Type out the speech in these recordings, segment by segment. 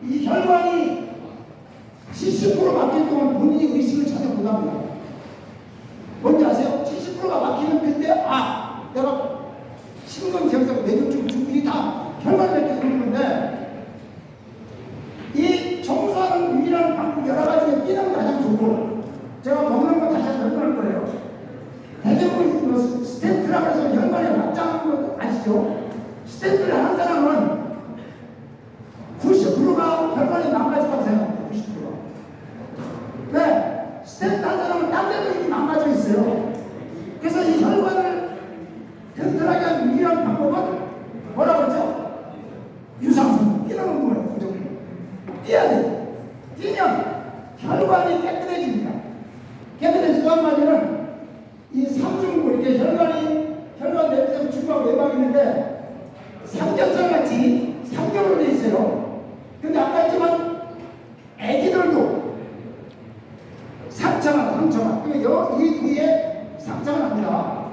이 혈관이 70% 막힐 동안 본인이 의식을 전혀 못합니다. 뭔지 아세요? 70%가 막히면 그때 내가 심근경색, 뇌졸중, 중풍이 다 혈관이 이렇게 생기는데 이 청소하는 유일한 방법 여러 가지에 뛰는 게 가장 좋고 제가 먹는 거 다시 한번 설명할 거예요. 대부분 스탠트라고 해서 혈관에 막장하는 거 아시죠? 스탠트를 하는 사람은 90%가 혈관이 망가졌다고 생각합니다. 90%가. 네, 스탠트 한 사람은 딴 데도 이미 망가져 있어요. 그래서 이 혈관을 튼튼하게 하는 유일한 방법은 뭐라고 그러죠? 유산소, 뛰는 운동을 무조건 뛰어야 돼요. 뛰면 혈관이 깨끗해집니다. 깨끗해지단 말이는 이 삼중부 이렇게 혈관 내에서 중과 외곽이 있는데 삼겹살 같이 삼겹으로 되어 있어요. 근데 아까 했지만 애기들도 상처가 이 부위에 상처가 납니다.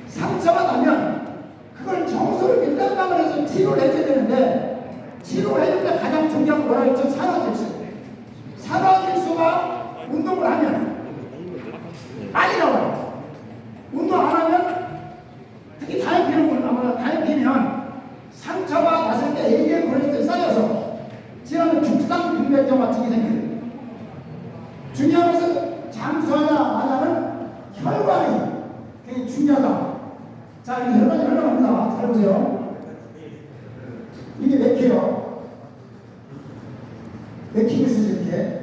상처가 나면 그걸 정서를 일단방을 해서 치료를 해줘야 되는데 치료를 해줄 때 가장 중요한 건 뭐라 했죠? 산화질소. 산화질소가 운동을 하면 많이 나와요. 운동 안 하면 특히 담배 피는 분 아마 담배 피면 상처가 났을 때 LDL 콜레스테롤이 쌓여서 지나는 죽상 동맥경 같은 게 생겨요. 중요한 것은 잠수하냐 마냐는 혈관이 되게 중요하다. 자, 이 혈관이 흘러갑니다. 잘 보세요. 이게 맥혀요. 맥히고 있어요, 이렇게.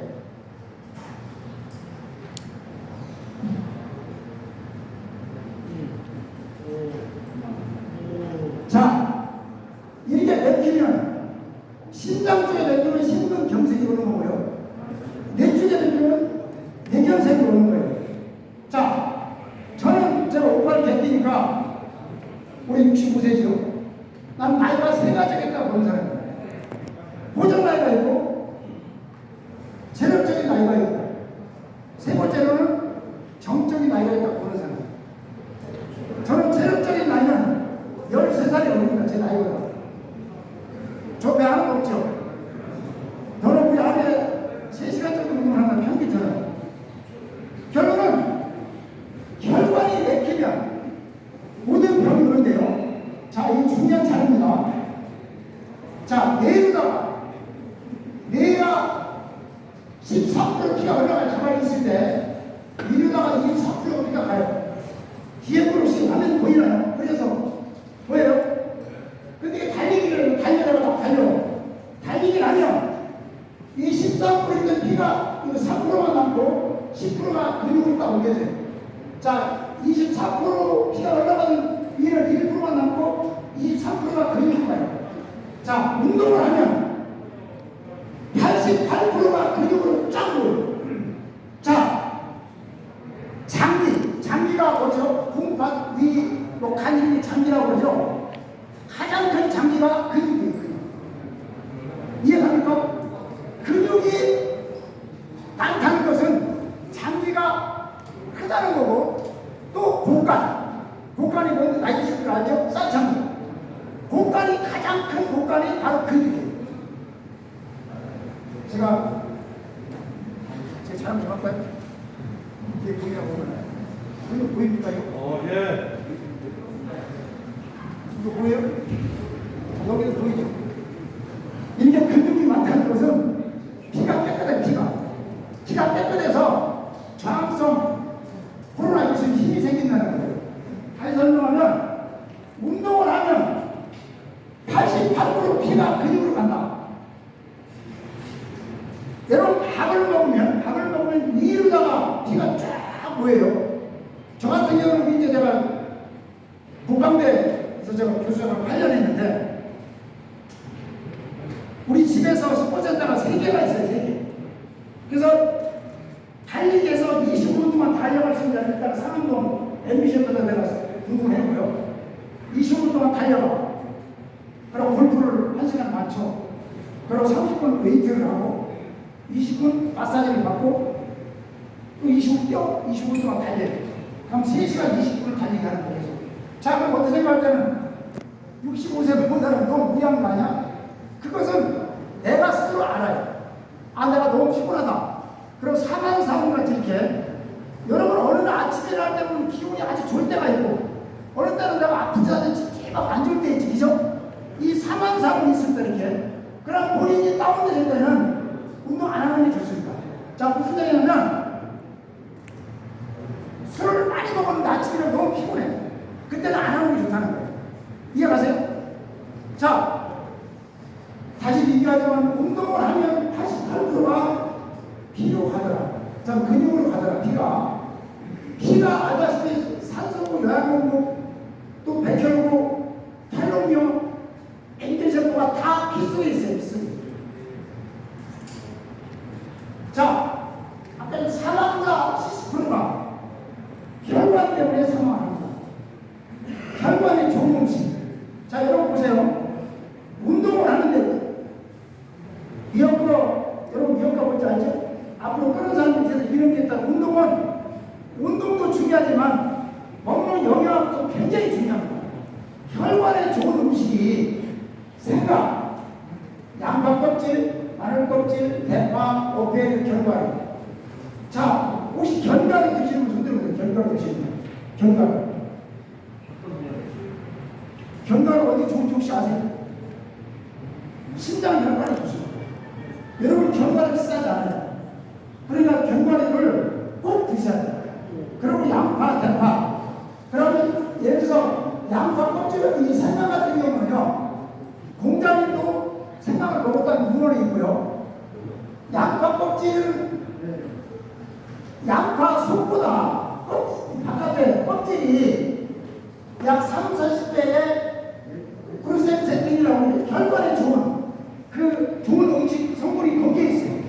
자, 이렇게 맥히면 심장 쪽에 맥히면 심근경색이 오는 거고요. 뇌 쪽에 맥히면 뇌경색이 오는 거예요. 자, 저는 제가 오빠를 겠으니까 우리 65세죠. 난 나이가 세 가지가 있다고 보는 사람이에요. 보정 나이가 있고 체력적인 나이가 있고 세 번째로는 정적인 나이가 있다고 보는 사람이에요. 저는 체력적인 나이는 13살이 어립니다. 제 나이보다. 저 배 하나 없죠. 저는 우리 하루에 3시간 정도 운동하는 평균처럼. 결론은 혈관이 막히면 모든 병이 오는데요. 자, 이 중요한 자료입니다. 자, 뇌가 13% 피가 올라가 가만히 있을 때 이러다가 24% 피가 가요. 뒤에 부러시 화면 보이나요? 그래서 뭐예요? 근데 이게 달리기를 하면 이 13%의 피가 3%만 남고 10%가 근육으로 딱 오게 돼요. 자, 24% 피가 올라가는 위를 1%만 남고 23%가 근육으로 가요. 자, 운동을 하면 88%가 근육으로 쫙 오요. 자, 장기가 뭐죠? 궁팥, 위, 간, 장기라고 그러죠? 가장 큰 장기가 근육이에요. 이해갑니까? 근육이 많다는 것은 장기가 크다는 거고 또 곡간이 뭔지 나이 드실 줄 알죠? 쌀장기. 곡간이 가장 큰 곡간이 바로 근육이에요. 제가 촬영 좀 할까요? 이게 보이라고 그러나요? 이거 보입니까 이거? 예. 이거 보여요? 여기도 보이죠? 이게 근육이 많다는 것은 피가 깨끗해. 피가 깨끗해서 저항성 코로나19 힘이 생긴다는 거예요. 다시 설명하면 운동을 하면 88% 피가 근육으로 간다. 여러분 밥을 먹으면 위로다가 피가 쫙 모여요. 저 같은 경우는 이제 제가 국방대에서 제가 교수생활을 8년 했는데 우리 집에서 스포츠센터가 3개가 있어요. 3개. 그래서 달리기에서 25분 동안 달려갈 수 있는 일단 상암동 MBC부터 내가 등록을 했고요. 25분 동안 달려가. 그리고 골프를 1시간 맞춰. 그리고 30분 웨이트를 하고 20분 마사지를 받고 또 25분 동안 달려요. 그럼 3시간 20분을 달리기 하는 거예요. 자, 그럼 어떻게 생각할 때는 65세 보다는 너무 무리한 거 아니야? 그것은 내가 스스로 알아. 너무 피곤하다. 그럼 사망사고같이 이렇게 여러분 어느 날 아침에 일어날 때 보면 기분이 아주 좋을 때가 있고 어느 때는 내가 아프지 않은지 막 안 좋을 때 있지, 그죠? 이 사망사고 있을 때 이렇게 그럼 본인이 다운되실 때는 운동 안 하는 게 좋습니다. 자, 무슨 얘기냐면 술을 많이 먹었는데 아침에 너무 피곤해. 그때는 안 하는 게 좋다는 거예요. 이해가세요? 자, 다시 비교하자면 운동을 하면 88%가 피로 가더라. 자, 근육으로 가더라. 피가 알다시피 산소고 요양공고 또 백혈구 탈록류 엔도세포가 다 피 속에 있어요. 피 속에. 자, 아까 사망자 70%가 혈관 때문에 사망합니다. 혈관이 좋은 음식. 자, 여러분 보세요. 운동을 하는데 여러분 미역과 뭔지 알죠? 앞으로 그런 사람 밑에서 이런 게 있다. 운동도 중요하지만 먹는 영양도 굉장히 중요합니다. 혈관에 좋은 음식이 생강, 양파 껍질, 마늘 껍질, 대파, 오페, 견과류. 자, 혹시 견과류 드시는 분 손들어보세요. 견과류 드시는 분. 견과류 어디 좋은지 혹시 아세요? 신장 견과류 좋습니다. 여러분 견과류 비싸지 않아요. 그러니까 견과류를 꼭 드셔야 돼요. 그리고 양파, 대파. 그러면 예를 들어서 양파 껍질 같은 이 생강 같은 경우는요, 공자님도 생강을 먹었다는 문헌이 있고요. 양파 껍질은 양파 속보다 바깥에 껍질이 약 30~40배의 그루센세틴이라고 혈관에 좋은 그 좋은 음식 성분이 거기에 있어요.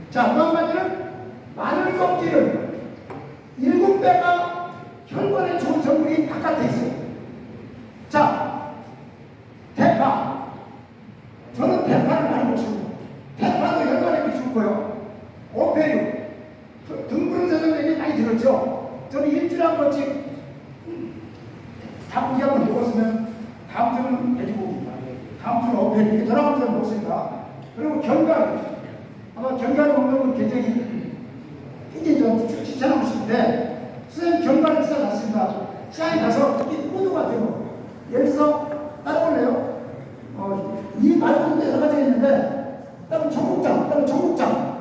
자, 그 한마디는 마늘 껍질은 7배가 혈관에 좋은 성분이 바깥에 있어요. 자, 대파. 저는 대파를 많이 먹습니다. 대파도 혈관에 좋고요. 오페류. 등푸른 세상 얘기 많이 들었죠? 저는 일주일에 한 번씩 닭고기 한번 먹었으면 다음 주는 돼지고기입니다. 다음 주는 오페류. 이렇게 돌아가면서 먹습니다. 그리고 견과류. 아마 견과류 먹는 건 굉장히 좀 추천하고 싶은데 선생님 견과류 비싸지 않습니다. 시장에 가서 특히 호두 같은 거 예를 들어서 따라볼래요? 이 말고도 여러 가지가 있는데 따로 청국장, 따로 청국장,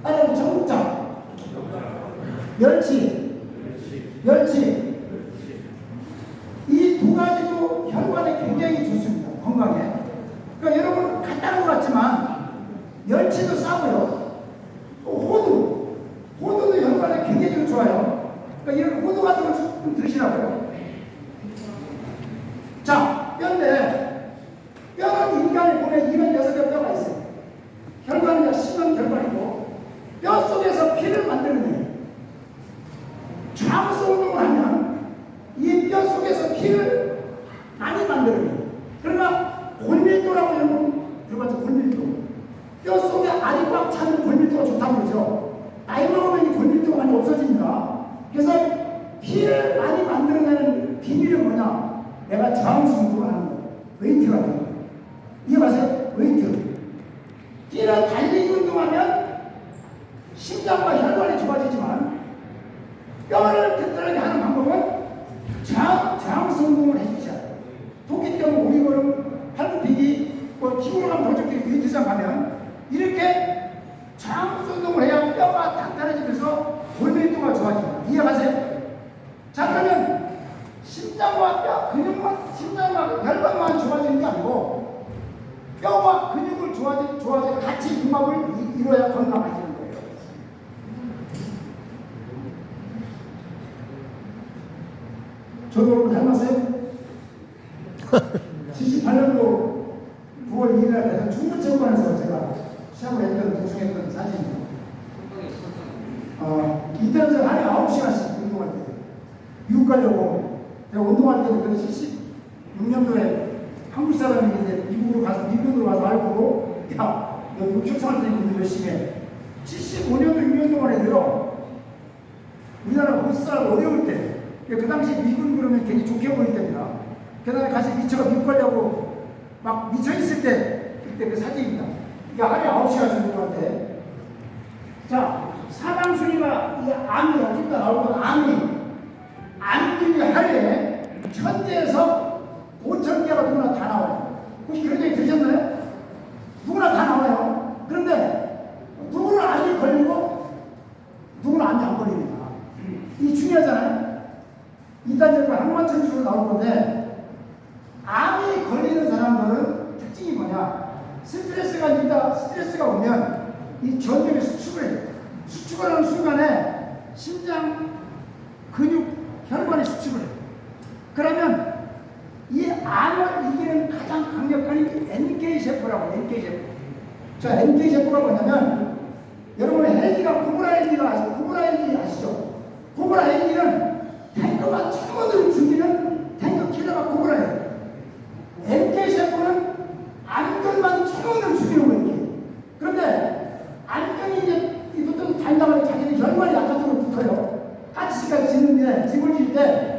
따로 청국장, 멸치. 이 두 가지도 혈관에 굉장히 좋습니다. 건강에. 그러니까 여러분 간단한 것 같지만 멸치도 싸고요. 호두도 혈관에 굉장히 좋아요. 그러니까 이런 호두 같은 걸 좀 드시라고요. 자, 뼈인데 뼈는 인간이 보면 206개 뼈가 있어요. 혈관은 약 10만 혈관이고 뼈 속에서 피를 만드는 좌우수 운동을 하면 이 뼈 속에서 피를 많이 만드는 거예요. 그러나 골밀도라고 여러분 들어봤죠? 골밀도. 뼈 속에 알이 꽉 차는 골밀도가 좋다고 그러죠. 나이 먹으면 이 골밀도가 많이 없어집니다. 그래서 피를 많이 만들어내는 비밀은 뭐냐? 내가 좌우수 운동을 하는 거예요. 웨이트 같은 거. 이해가세요? 웨이트. 뛰는 달리기 운동하면 심장과 혈관이 좋아지지만 뼈를 튼튼하게 하는 방법은 좌우수 운동을 해주셔야 돼요. 토끼병, 오리걸음, 팔굽히기, 기구로 가면 더 좋게 웨이트장 가면 이렇게 좌우수 운동을 해야 뼈가 단단해지면서 골밀도가 좋아집니다. 이해가세요? 자, 그러면 심장과 뼈, 근육만, 심장과 혈관만 좋아지는 게 아니고 뼈와 근육을 좋아지는 같이 융합을 이루어야 건강해지는 거예요. 저도 닮았어요? 78년도 9월 2일 날 대전 충북체육관에서 제가 시합을 했던 도중했던 사진입니다. 이때는 제가 하루에 9시간씩 운동할 때 미국 가려고 제가 운동할 때도 그 76년도에 한국 사람인데 미국으로 와서 알고 야, 너 육축생활 때문에 열심히 해. 75년도 6년 동안 해도요. 우리나라 못 살아 어려울 때 그 당시 미군 그러면 괜히 좋게 보일 때입니다. 그 다음에 같이 미처가 미국 가려고 막 미쳐있을 때 그때 그 사진입니다. 이게 하루에 9시간 쓰는 건데. 자, 사방순위가 이 암이 어디다 나오고 암 중에 하루에 1000개에서 5000개가 누구나 다 나와요. 혹시 그런 얘기 들으셨나요? 누구나 다 나와요. 그런데 누구는 암이 걸리고 누구는 암이 안 걸립니다. 이 중요하잖아요. 이따 제가 항만천주로 나올 건데 암이 걸리는 사람들은 특징이 뭐냐? 스트레스가 오면 이 전력이 수축을 하는 순간에 심장 근육 혈관이 수축을 해요. 그러면 이 암을 이기는 가장 강력한 NK세포라고 해요. NK세포. 자, NK세포가 뭐냐면 여러분 헬기가 코브라 헬기 아시죠? 코브라 헬기는 탱크만 창문으로 죽이는 탱크 킬러가 코브라예요. NK세포는 암균만 창문으로 죽이는 거예요. 그런데 암균이 이제 이것도 달다가 자기는 혈관이 약한 쪽으로 붙어요. 같이까지 짓는데 집을 질 때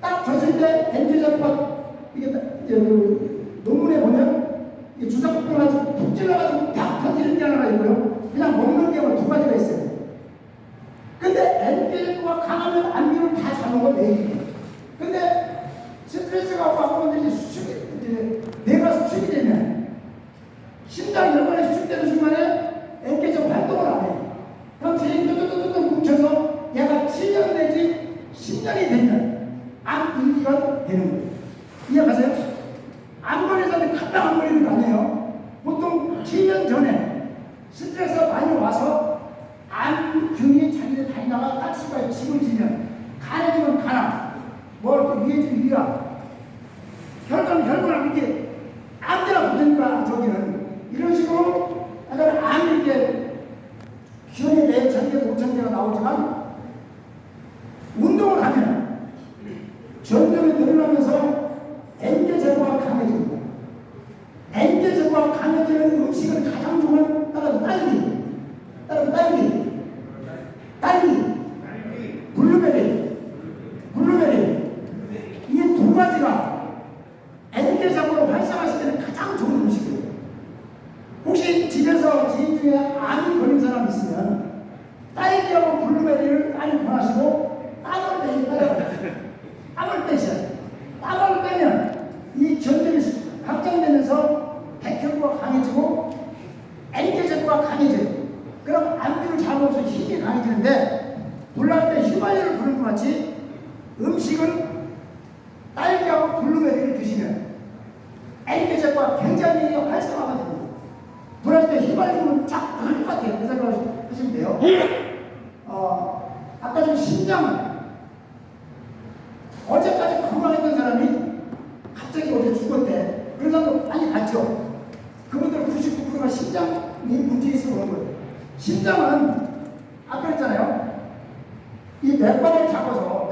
딱 졌을 때 NK세포가 이게 논문에 보면 주사기 가지고 푹 찔러가지고 팍 터뜨리는 게 하나 있고요. 그냥 먹는 게 두 가지가 있어요. 근데 NK세포가 강하면 암균을 다 잡는 건 내일이에요. 근데 스트레스가 와서 이제 뇌가 수축이 되면 심장 혈관이 수축되는 순간에 NK세포 활동을 안 해요. 그럼 제일 뚜뚜뚜뚜 뭉쳐서 얘가 7년 내지 10년이 되면 암 인기가 되는 거예요. 이해가세요? 암 걸려서는 금방 안 걸리는 거 아니에요. 보통 7년 전에 스트레스가 많이 와서 암균이 자기들 다니다가 딱지가 집을 지면 간해지면 간암, 뭐 위에 좀 위암, 혈관 이렇게 암대나 붙으니까 저기는 이런 식으로 약간 암이 이렇게 기존에 4,000개, 5,000개가 나오지만 운동을 하면 전력이 늘어나면서 NK세포가 강해집니다. NK세포가 강해지는 음식은 가장 좋은 따라서 딸기, 블루베리 이 두 가지가 NK세포를 활성화시키는 가장 좋은 음식이에요. 혹시 집에서 지인 중에 암이 걸린 사람 있으면 딸기하고 블루베리를 많이 권하시고 땀을 내기 따라가요. 땀을 빼셔야 돼요. 땀을 빼면 이 전력이 확장되면서 백혈구가 강해지고 NK세포가 강해져요. 그럼 암균을 잡아서 힘이 강해지는데 놀랄 때 휘발유를 부는 것 같이 음식은 딸기하고 블루베리를 드시면 NK세포가 굉장히 활성화가 됩니다. 놀랄 때 휘발유는 쫙 부는 것 같아요. 그 생각을 하시면 돼요. 아까 전 심장은 어제까지 건강했던 사람이 갑자기 어제 죽었대. 그런 사람도 많이 봤죠. 그분들 99%가 심장이 문제 있어서 그런 거예요. 심장은 아까 했잖아요. 이 맥박을 잡아서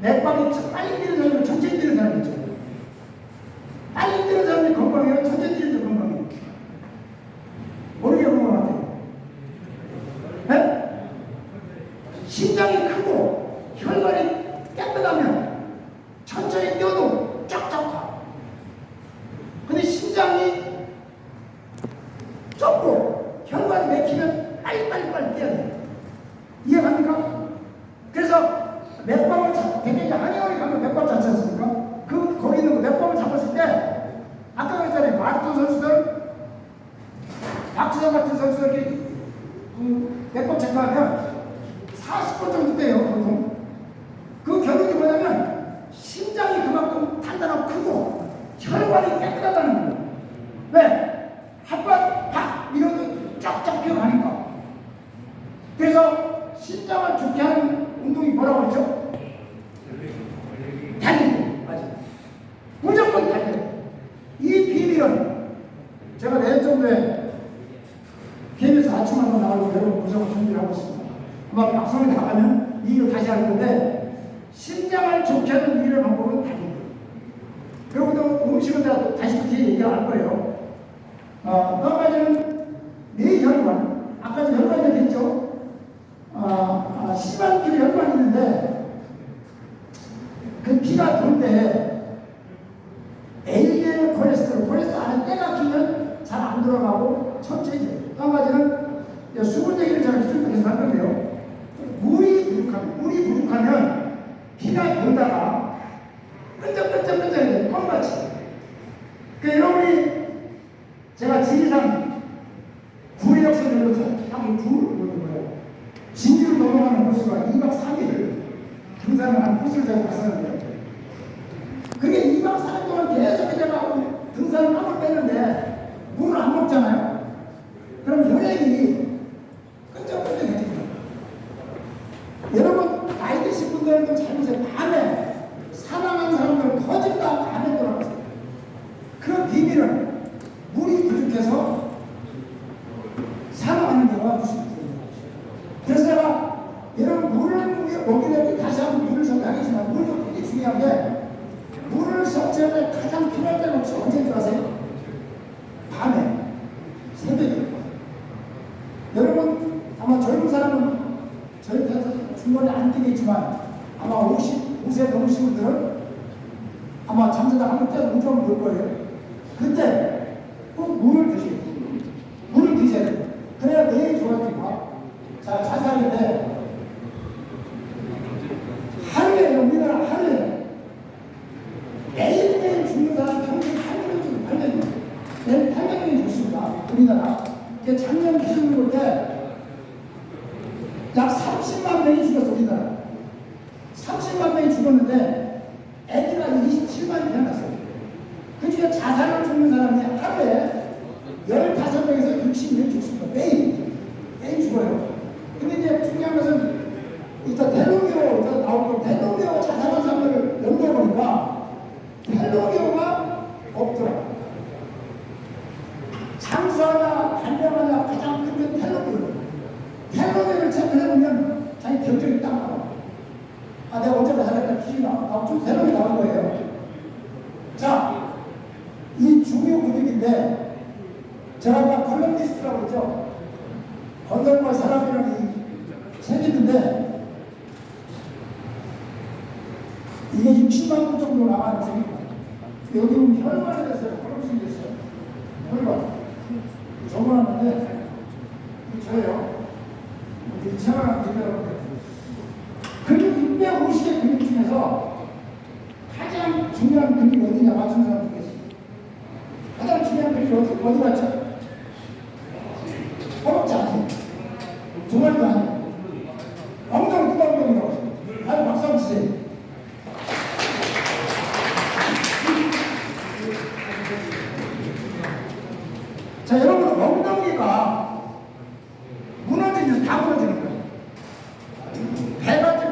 맥박이 빨리 뛰는 사람이 천천히 뛰는 사람이 있죠. 빨리 뛰는 사람이 건강해요. 천천히 뛰는 사람이 건강해요. 모르게 건강하대요. 네? 심장이 크고 혈관이 깨끗하면 천천히 뛰어도 쫙쫙 가. 근데 심장이 좁고 혈관이 막히면 빨리 뛰어야 돼. 이해갑니까? 그래서 맥박을 되게 한의원에 가면 맥박 잡지 않습니까? 거기 있는 거 맥박을 잡았을 때 아까 그랬잖아요. 마라톤 선수들 박지성 같은 선수들이 맥박 체크하면 40분 정도 돼요. 보통. 그 결론이 뭐냐면 심장이 그만큼 단단하고 크고 혈관이 깨끗하다는 거예요. 왜? 한번 팍 밀어도 쫙쫙 피어가니까. 그래서 심장을 좋게 하는 운동이 뭐라고 그랬죠? 달리기. 맞아요. 무조건 달리기. 이 비밀은 제가 내년 정도에 KBS 아침 한번 나가고 여러분 무조건 준비를 하고 있습니다. 아마 박성에 나가면 이 일을 다시 할 건데 심장을 좋게 하는 유일한 방법은 달리기. 그리고 또 음식은 제가 다시 얘기할 거예요. 또 한 가지는 뇌혈관. 아까 전 혈관 얘기했죠. 심한 혈관이 있는데 그 피가 돌 때 LDL 콜레스테롤 안에 때가 끼면 잘 안 계속 할 건데요. 물이 부족하면 피가 돌다가 끈적끈적끈적해요. 껌같이. 그러니까 여러분이 제가 지리산 구리역선 내려서 진주를 넘어가는 코스가 2박 3일을 등산을 한 코스를 제가 갔었는데, 그게 2박 3일 동안 계속 제가 등산을 땀을 빼는데 물을 안 먹잖아요. 그럼 혈액이 끈적끈적해집니다. 여러분 나이 드신 분들은 잘 보세요. 밤에 사망한 사람들 터진다 밤에 돌아가세요. 그 비밀은 물이 부족해서 사망하는 경우가 있습니다. 그래서 제가 여러분 물을 먹이려고 다시 한번 물을 정리하겠지만, 물도 굉장히 중요한 게, 물을 섭취할 때 가장 필요할 때는 혹시 언제 줄 아세요? 밤에, 새벽에. 여러분 아마 젊은 사람은 저희한테서 중간에 안 뛰겠지만, 아마 55세 넘으신 분들은 아마 잠자다 한번 깨서 운전을 볼 거예요. 그때 꼭 물을 드셔야 돼요. 물을 드셔야 돼요. 그래야 뇌에 좋아집니다. 자, 자살인데 하루에, 우리나라 하루에 매일매일 죽는 사람 평균 800명 중에 800명. 매일 800명이 죽습니다. 우리나라. 작년 기준으로 볼 때 약 30만 명이 죽었어, 우리나라. 30만 명이 죽었는데 애기가 27만이 태어났어요. 그 중에 자살로 죽는 사람이 하루에 15명에서 60명이 죽습니다. 매일 죽어요. 근데 이제 중요한 것은 일단 텔로미어 나오고, 텔로미어 자살한 사람들을 연구해보니까 텔로미어가 없더라. 장수하냐 단명하냐 가장 큰 게 텔로미어. 텔로미어를 체크해보면 자기 결정이 딱 나와. 아, 내가 어제 자살했다 기준이 나와. 좀 텔로미어 나온 거예요. 자, 이 중요 근육인데, 제가 아까 콜럼비스라고 그러죠. 건설과 사람이라는 이 책이 있는데, 이게 60만 부 정도 나가는 책입니다. 여기 보면 혈관이 됐어요. 콜럼비스 됐어요. 혈관. 적어놨는데, 저예요. 이 책을 한번 드려요. 근육 650개 근육 중에서 가장 중요한 근육이 어디냐 맞추는 사람 중에서 가장 중요한 근육이 어디 맞죠? 허벅지 아니에요. 종아리도 아니에요. 엉덩이 누가 엉덩이라고 하세요? 아유, 박수 한번 주세요. 자, 여러분, 엉덩이가 무너지면 다 무너지는 거예요.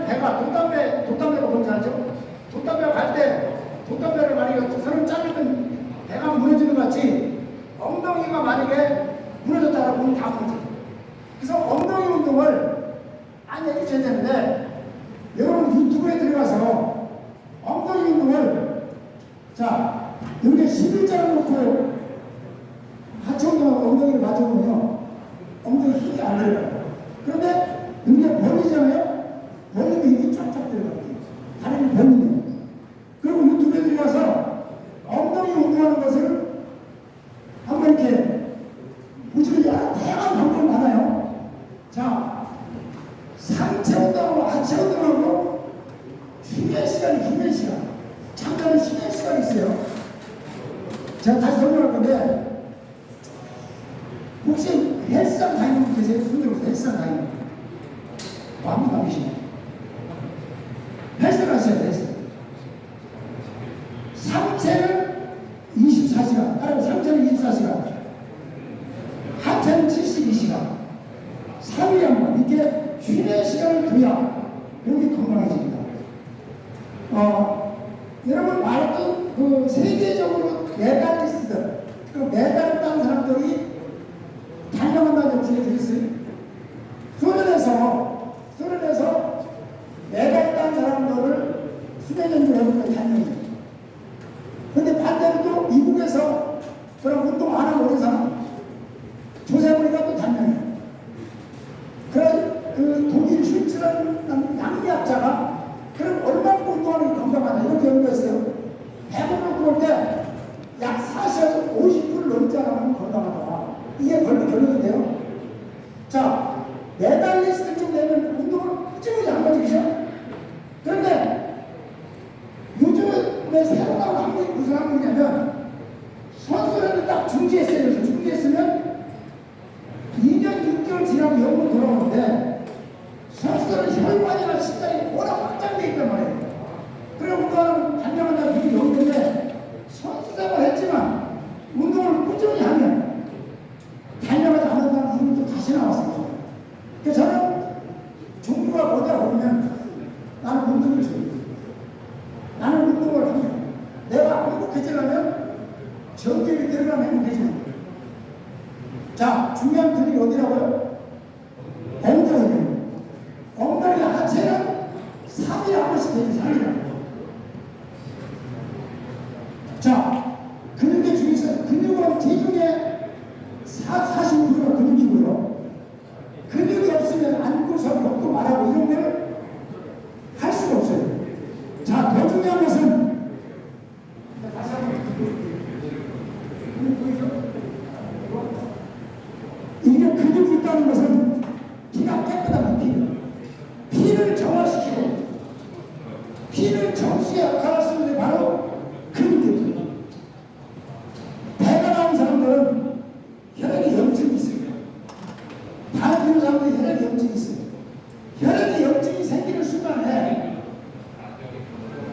배가 돛담배가 뭔지 알죠? 돛담배가 갈 때 돛담배를 만약에 손을 자르면 배가 무너지는 것 같이, 엉덩이가 만약에 무너졌다고 하면 다 무너져요. 그래서 엉덩이 운동을 많이 해주셔야 되는데, 여러분 유튜브에 들어가서 엉덩이 운동을, 자, 이렇게 11자를 놓고 하체 운동하고 엉덩이를 맞춰보면요, 엉덩이 힘이 안 들어가요. 그런데 이게 벌리잖아요? 벌리면 힘이 쫙쫙 들어가요. 다리를 벌리면. 그리고 유튜브에 들어가서 엉덩이 운동하는 것을 한번 이렇게 보시면 다양한 방법이 많아요. 자, 상체 운동하고 하체 운동하고 쉬는 시간, 잠깐은 쉬는 시간이 있어요. 제가 다시 설명할 건데, 혹시 헬스장 다니는 분 계세요? 손들어 헬스장 다니는 분. 아무도 안 계시네. 헬스를 하셔야 돼요. 상체는 24시간, 따라서 상체는 24시간, 하체는 72시간, 3일에 한 번, 이렇게 쉬는 시간을 둬야 여기 건강해집니다. 여러분 말했던 그 세계적으로 메달리스트들, 그 메달을 딴 사람들이 달려간다는 얘기 들으셨어요? 소련에서 메달 딴 사람들을 수백 년을 해보니까 단명이에요. 근데 반대로 또 미국에서 그런 운동 안 하고 오는 사람 조사해보니까 또 단명이에요. 그래, 그 독일 슐츠라는 양리학자가 그럼 얼마나 운동하는 게 건강하냐 이렇게 연구했어요. 100을 놓고 볼 때 약 40에서 50%를 넘지 않으면 건강하다. 이게 결론인데요. 자, 메달리스트 중지했어요. 중지했으면 2년 6개월 지나면 영으로 돌아오는데 선수들은 혈관이나 신장이 워낙 확장돼 있단 말이에요. 그리고 그거는 단명한 분이 없는데 선수 생활 했지만 운동을 꾸준히 하면 달려가지 않는다는 이유도 다시 나왔습니다. 그래서 저는 종교가 뭐냐 보면 나는 운동을 좋아해요. 나는 운동을 하면 내가 행복해지려면 전기를 들어가면 행복해집니다. 자, 중요한 근육이 어디라고요? 엉덩이요. 엉덩이 하체는 3일에 한 번씩 되죠. 3일에. 자, 근육의 중에서 근육은体중에 45%가 근육이고요. 근육이 없으면 안구석, 벽도 말하고 이런 걸 할 수가 없어요. 자, 더 중요한 것은 다시 한번 근육 보이죠? 이게 근육이 있다는 것은 피가 깨끗한 피를 정화시키고 피를 정수의 역할을 쓰는 게 바로 근육입니다. 배가 나온 사람들은 혈액에 염증이 있습니다. 다 피는 사람들이 혈액에 염증이 있습니다. 혈액에 염증이 생기는 순간에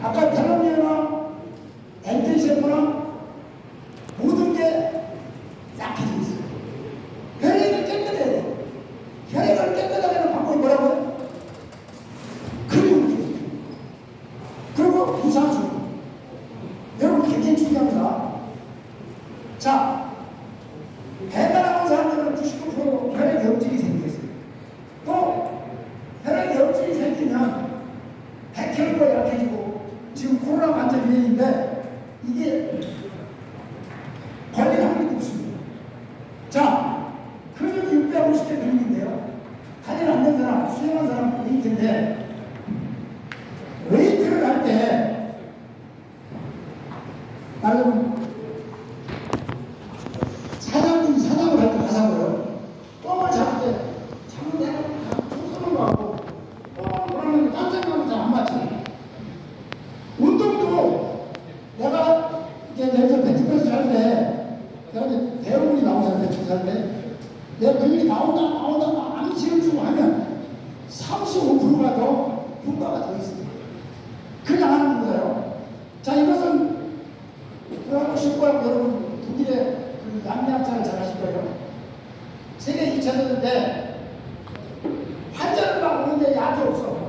아까 텔로미어나 엔테세포나 모든 게 약해져 있어요. 혈액을 깨끗해야 돼요. 혈액을 깨끗하게 하는 방법이 뭐라고요? 근육. 그리고 유산소. 여러분 굉장히 중요합니다. 자, 배가 나온 사람들은 99% 혈액 염증이 생기겠어요. 또 혈액 염증이 생기면 백혈구가 약해지고 지금 코로나 완전 유행인데 이게 걸릴 확률이 높습니다. 자, 근육이 650개 근육인데요. 다리를 안 된 사람, 수행한 사람 웨이트인데 웨이트를 할 때 나는 사냥을 할 때 가사고요. 뻥을 잡을 때 잡는 데는 총 쏘는 거 같고 그러면 깜짝 놀라면 잘 안 맞지. 운동도 내가 이제 벤치프레스 할 때 내가 이제 대형물이 나오잖아요. 벤치프레스 할 때 내가 근육이 나온다 암시를 주고 하면 35%가 더 효과가 더 있습니다. 그냥 하는 거예요. 자, 이것은 하고 싶고 여러분 독일의 그 양리학자를 잘 아실 거예요. 세계 2차전인데 환자를 막 오는데 약이 없어.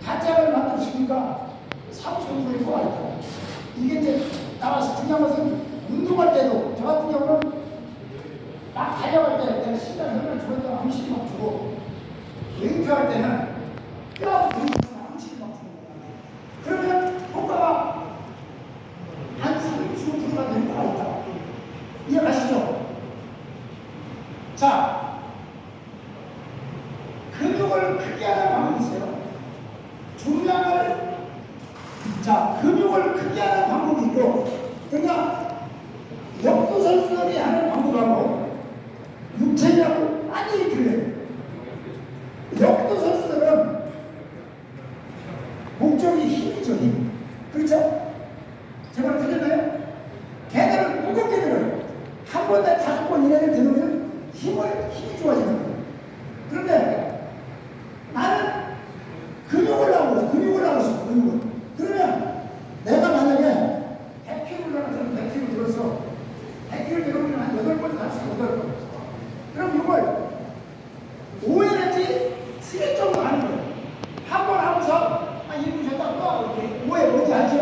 가짜를 만들어주니까 35%의 효과가 있다. 이게 이제 나와서 중요한 것은 운동할 때도 저 같은 경우는 막 달려갈 때 내가 신장 혈관을 주었다가 암시를 막 주고 웨이트 할 때는 뼈 부딪히면 암시를 막 주는 거야. 그러면 효과가 한 35%가 될 효과가 있다. 이해가시죠? 자, 근육을 크게 하는 방법이 있어요. 근육을 크게 하는 방법이 있고, 그러니까 역도 선수들이 하는 방법하고 육체하고 완전히 틀려요. 역도 선수들은 목적이 힘이죠, 힘. 그렇죠? 제 말 틀렸나요? 걔들은 무겁게 들어요. 한 번에 5번 이내를 들으면 힘이 좋아지는 거예요. 그런데 나는 근육을 하고 싶어, 근육을. 그러면 내가 만약에 100kg를 100kg 들어서 100kg 들어오면 한 8번 할 수 있어, 8번. 그럼 이걸 5회 내지 10회 정도 하는 거예요. 한 번 하고서 한 1분 쉬었다 또 하고 이렇게 5회 뭔지 알죠?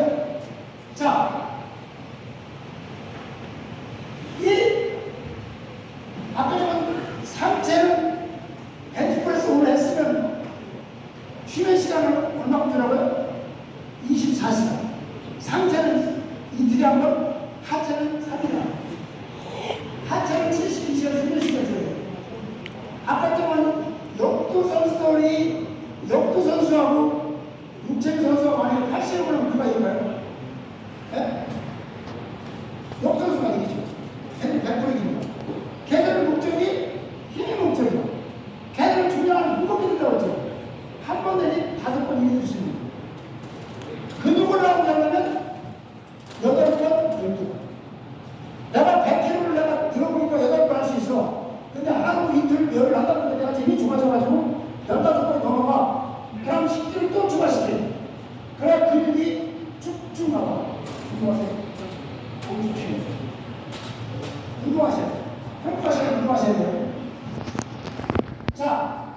자, 아까 전에 상체는 벤치프레스 오늘 했으면 쉬는 시간은 얼마큼 주라고요? 24시간. 상체는 이틀에 한 번, 하체는 3일에 한 번. 하체는 72시간, 쉬는 시간 줘요. 아까 전에 역도 선수하고 육체 선수가 만약에 80kg면 누가 이길까요? 네? 역도 선수가 이기죠. 걔는 100% 이깁니다. 걔들은 목적이 힘이 목적이야. 걔들은 중요한 무겁게 된다고 했죠. 한 번 내지 5번 이겨줄 수 있는 거예요. 근육을 나오게 하려면 8번, 12번. 내가 100kg를 내가 근데 하루 이틀 열을 하다 보면 내가 힘이 좋아져가지고 15번이 넘어가. 그럼 10kg 또 추가시켜. 그래 근육이 쭉쭉 나와. 운동하세요. 운동하세요. 운동하셔야 돼요. 자,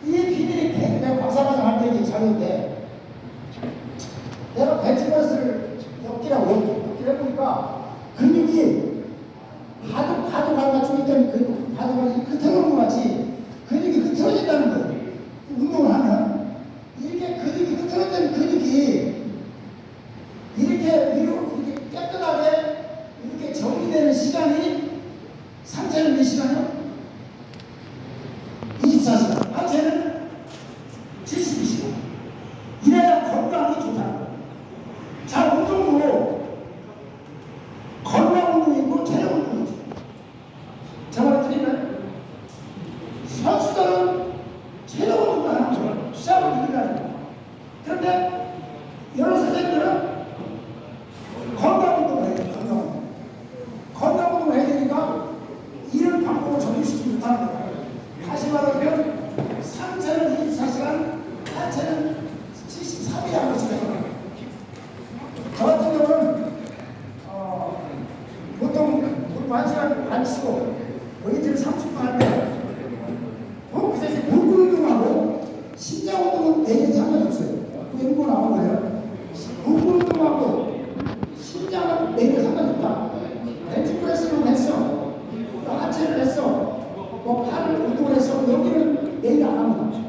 이 비밀이 내가 박사과정 할 때 얘기 자료인데, 내가 벤치프레스를 엮기라고 해보니까 근육이 바둑가 중에 있던 그 바둑가 흐트러진 것 같이 근육이 흐트러진다는 거예요. 운동을 하면 이렇게 근육이 흐트러진 근육이 이렇게 깨끗하게 이렇게 정리되는 시간이 상체는 몇 시간이요? 24시간. 하체는 72시간. 이래야 건강이 좋다는 거예요. 자, 운동도 건강 운동이 있고 체력 운동이 있죠. 제 말을 드리면 선수들은 체력 운동만 하는 거예요. 시합을 이기려고. 그런데 여러 선생님들은 건강 운동을 해야 돼요. 건강 운동을 해야 되니까 이런 방법을 적용시키지 못하는 거예요. 다시 말하면 상체는 24시간, 하체는 73일 한 번씩 해요. 저 같은 경우는 보통 1시간 반 치고 웨이트를 30분 할 때 그 대신 복근 운동하고 심장 운동은 내게 상관없어요. 그 연구 나온 거예요. 복근 운동하고 심장은 내게 상관없다. 벤치프레스를 했어, 또 하체를 했어, 뭐 팔을 운동을 했어. 여기는 내일 안 합니다.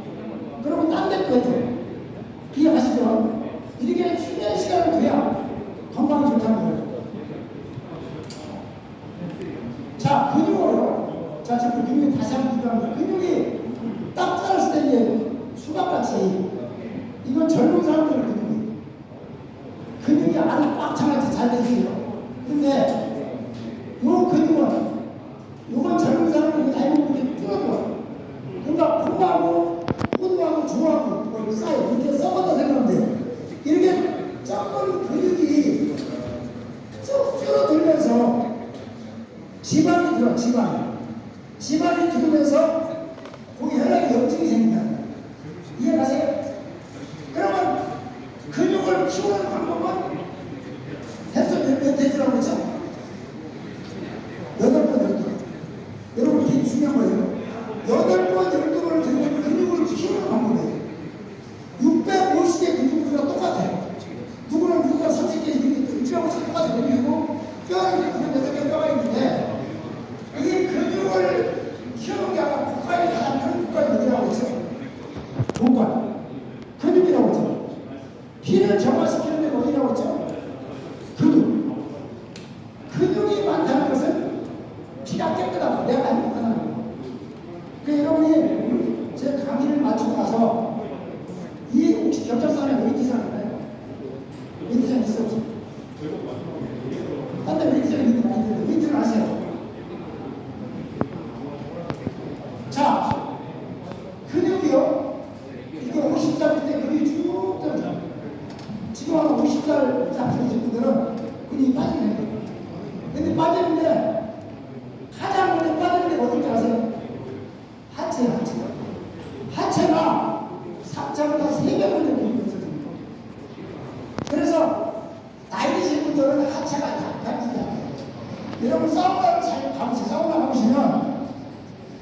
그러면 딴 데도 해줘. 이해하시죠? 이렇게 쉬는 시간을 돼야 건강이 좋다는 거예요. 자, 근육으로. 자, 지금 근육이 다시 한번 비교합니다. 근육이 딱 자랐을 때 이제 수박같이, 이건 젊은 사람들의 근육이 아주 꽉 차같이 잘 되지요. 근데 요 근육은, 요건 젊은 사람들이 나이 먹으면 줄어들어. 그러니까 풍부하고 호두하고 중하고 뭐 사이 이렇게 썩어다 생각하면 돼요. 이렇게 작은 근육이 쭉 줄어들면서 지방이 들어. 지방이 들으면서 거기 혈액에 염증이 생긴다. 이해가세요? 그러면 근육을 키우는 방법은 횟수 몇 회주라고 그랬죠? 8번, 12번. 여러분 이게 중요한 거예요. 8번, 12번을 들면 근육을 키우는 방법이에요. 650개 근육들과 똑같아요. 누구가 30개 근육하고 똑같이 근육이고, 뼈는 6개 뼈가 있는데, 이 근육을 키우는 게 아까 국가의 가장 큰 국가의 어디라고 했죠? 복관. 근육이라고 했죠. 피를 정화시키는 데가 어디라고 했죠? 근육이 많다는 것은 피가 깨끗하고 내가 행복하다는 거예요. 그러니까 여러분이 제 강의를 마치고 나서 이 혹시 격전산에 웨이트장 있나요? 웨이트장 있어 없어? 딴 데 웨이트장 있는데 많이 들어요. 웨이트를 하세요. 자, 근육이요. 이게 50살 때 근육이 쭉 떨어져. 지금 한 50살 잡히신 분들은 근육이 빠지는 거예요. 근데 빠지는데 가장 먼저 빠지는 데 어딘지 아세요? 하체가 상체보다 3배 먼저 근육이 없어집니다. 그래서 나이 드신 분들은 하체가 약해지지 않아요. 여러분 사우나를 잘 가보세요. 사우나 가보시면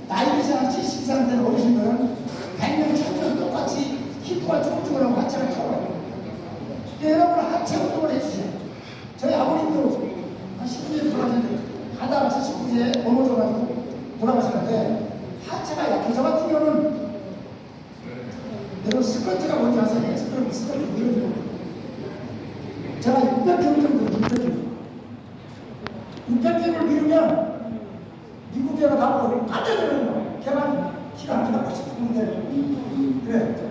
나이 드신 한 70살 된 어르신들은 100년, 1000년 똑같이 히프가 쭈글쭈글하고 하체가 커요. 여러분 하체 운동을 해주세요. 저희 아버님도 한 19세에 돌아가셨는데 하다가 79세에 넘어져가지고 돌아가셨는데 하체가 약해서 같은 경우는 여러분 스쿼트가 뭔지 아세요? 스쿼트 밀어주는 거예요. 제가 600kg 정도 밀어줍니다. 600kg를 밀으면 미국에 가고 깜짝 놀라는 거예요. 걔만 키가 안 크다고 싶은데 그래.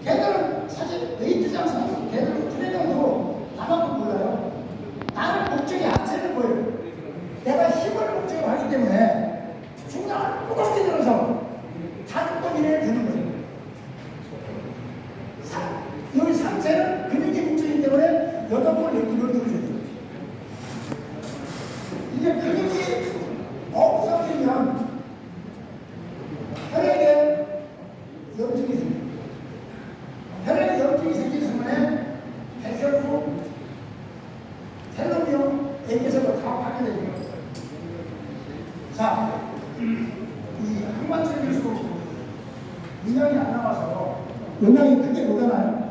걔들은 사실 웨이트장 선수, 걔들은 트레이너도 나만큼 몰라요. 나는 목적이 하체를 보여요. 내가 힘을 목적으로 하기 때문에 중량을 무겁게 들어서 5번 이내에 드는 거예요. 여기 상체는 근육이 목적이기 때문에 8번, 12번 들어줘야 돼요. 이게 근육이 없어지면 음량이 안 나와서 음량이 크게 오잖아요.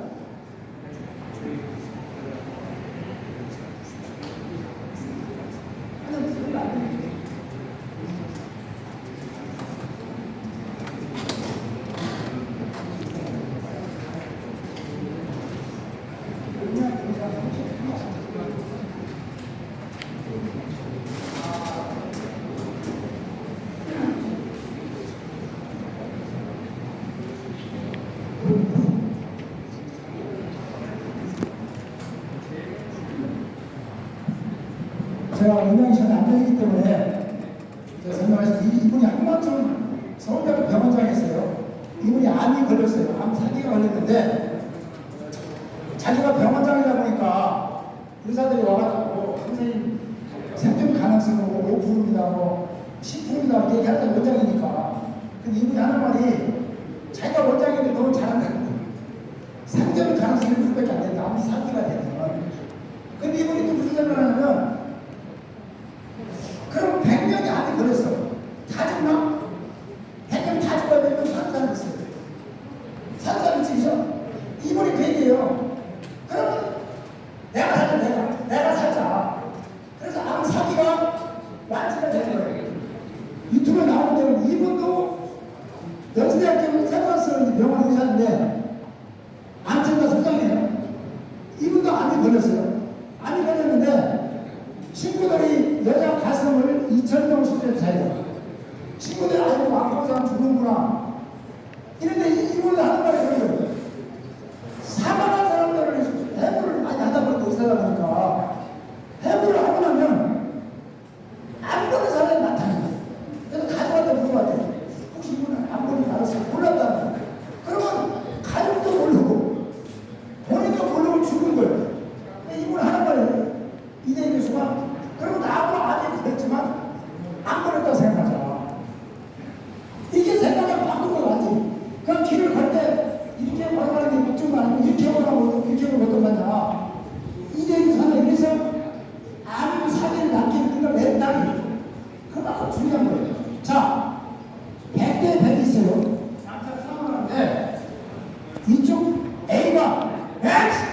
제가 음량이 전혀 안 되기 때문에 제가 설명해서 이분이 한 번쯤 서울대학교 병원장에 있어요. 이분이 암이 걸렸어요. 암 4기가 걸렸는데 자기가 병원장이다 보니까 의사들이 와가지고 선생님 생존 가능성은 5%입니다, 뭐 10%입니다 얘기하는 원장이니까. 근데 이분이 하는 말이 자기가 원장인데 너무 잘한다는 거예요. 생존 가능성이 1%밖에 안 된다. 암이 4기가 되면. 근데 이분이 또 무슨 생각을 하냐면 그럼 100명이 암이 걸렸어. 다 죽나? 100명 다 죽어야 되면 사는 사람 있어요. 사는 사람 있으시죠? 이분이 그 얘기예요. 그러면 내가 살자, 내가 살자. 그래서 암 사기가 완치가 되는 거예요. 유튜브에 나오는 데는 이분도 연세대학교 세브란스 병원 의사인데 암천사 소장이에요. 이분도 암이 걸렸어요. 암이 걸렸는데 친구들이 여자 가슴을 2,000명 수준에서 자요. 친구들이 아이고 아픈 사람 죽는구나. 이런데 이분이 하는 말이 그런 거예요. 사망한 사람들을 해부를 많이 하다 보니까 의사다 보니까 해부를 하고 나면 안 보는 사람이 많다는 거예요. 그래서 가족한테 물어봐요. 혹시 이분은 안 보는 알았어요? 몰랐다는 거예요. 그러면 가족도 모르고 본인도 모르고 죽은 거예요. 이분은 하는 말이에요. 이대희 교수가 그리고 나하고 아직 그랬지만 안 걸렸다고 생각하자. 이게 생각을 바꾸고 가지. 그럼 길을 갈 때 이렇게 걸어가는 게 목적이 아니고 이렇게 걸어가고 이렇게 걸어가던 거냐. 이대희 교수가 이래서 아무 사기를 남기는 걸 냈다니. 그만큼 중요한 거예요. 자, 100대 100 있어요. 남자 상황하는데 이쪽 A가 X!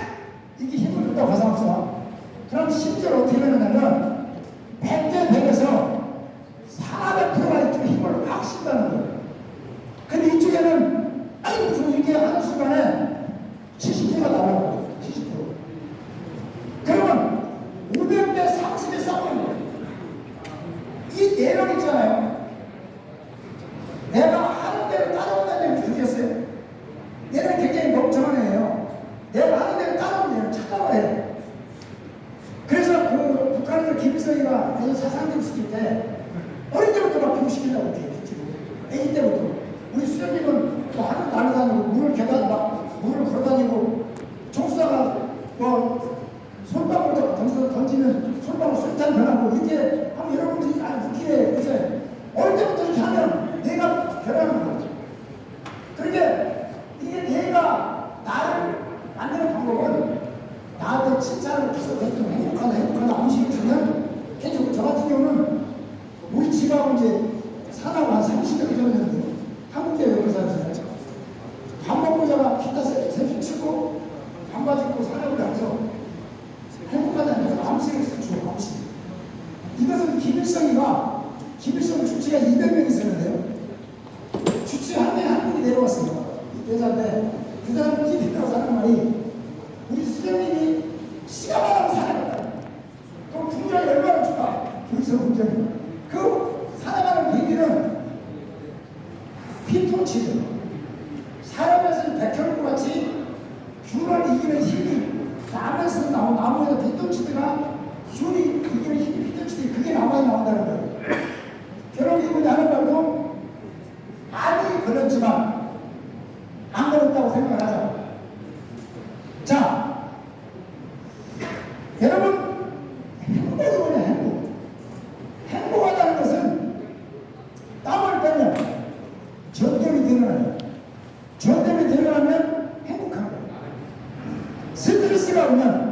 이게 힘을 줬다고 가상합시다. 그럼 심지어 어떻게 되느냐면 100대 100에서 400%가 이쪽 힘을 확 쓴다는 거예요. 근데 이쪽에는 아니 무슨 이렇게 하는 순간에 70%가 나와요. 70%. 그러면 500대 30에 싸우는 거예요. 이 내력 있잖아요. 내가 하는 대로 따라온다는 얘기 들으셨어요? 내력이 굉장히 멍청한 애예요. 내가 하는 대로 따라오는 애를 찾아와야 해요. 그래서 그 북한에서 김일성이가 아주 사상적 시킬 때 어릴 때부터 막 교육시키려고 이렇게 애기 때부터 우리 수련님은 뭐 하늘 날아다니고 물을 계단 막 물을 걸어다니고 총수다가 뭐 솔방울 던지면 솔방울 술탄 변하고 이렇게 하면 여러분들이 웃기래. 그래서 어릴 때부터 이렇게 하면 내가 변하는 거죠. 그러니까 이게 내가 나를 만드는 방법은 나한테 칭찬을 계속해주면 행복하다 아무 식이 주면 해주고 저 같은 경우는 우리 집하고 이제 사나고 한 30년 전이었는데 한국대 여기 살았어요. 밥 먹고 자가 기타 셋이 치고 반바지 입고 사나고 가서 행복하다는 거 아무 식이 주고 아무 식. 이것은 김일성 주치가 200명 있었는데요. 주치 한 명에 한 분이 내려왔어요. 여자인데 그 사람은 TV라고 사는 말이 우리 수령님이 시가 많아도 살아간다. 그럼 국민이 얼마나 줄까? 여기서 문제는 그 살아가는 비밀은 피톤치드. 사람에서는 백혈구 같이 균을 이기는 힘이 나무에서 나온 나무에서 피톤치드가 균이 이기는 힘이 피톤치드 그게 나무에 나온다는 거예요. 결국 이분이 하는 말도 암이 걸렸지만 안 걸렸다고 생각을 하자. 자, 여러분 행복이 뭐냐 행복. 행복하다는 것은 땀을 빼면 전염이 늘어나요. 전염이 늘어나면 행복한 거예요. 스트레스가 오면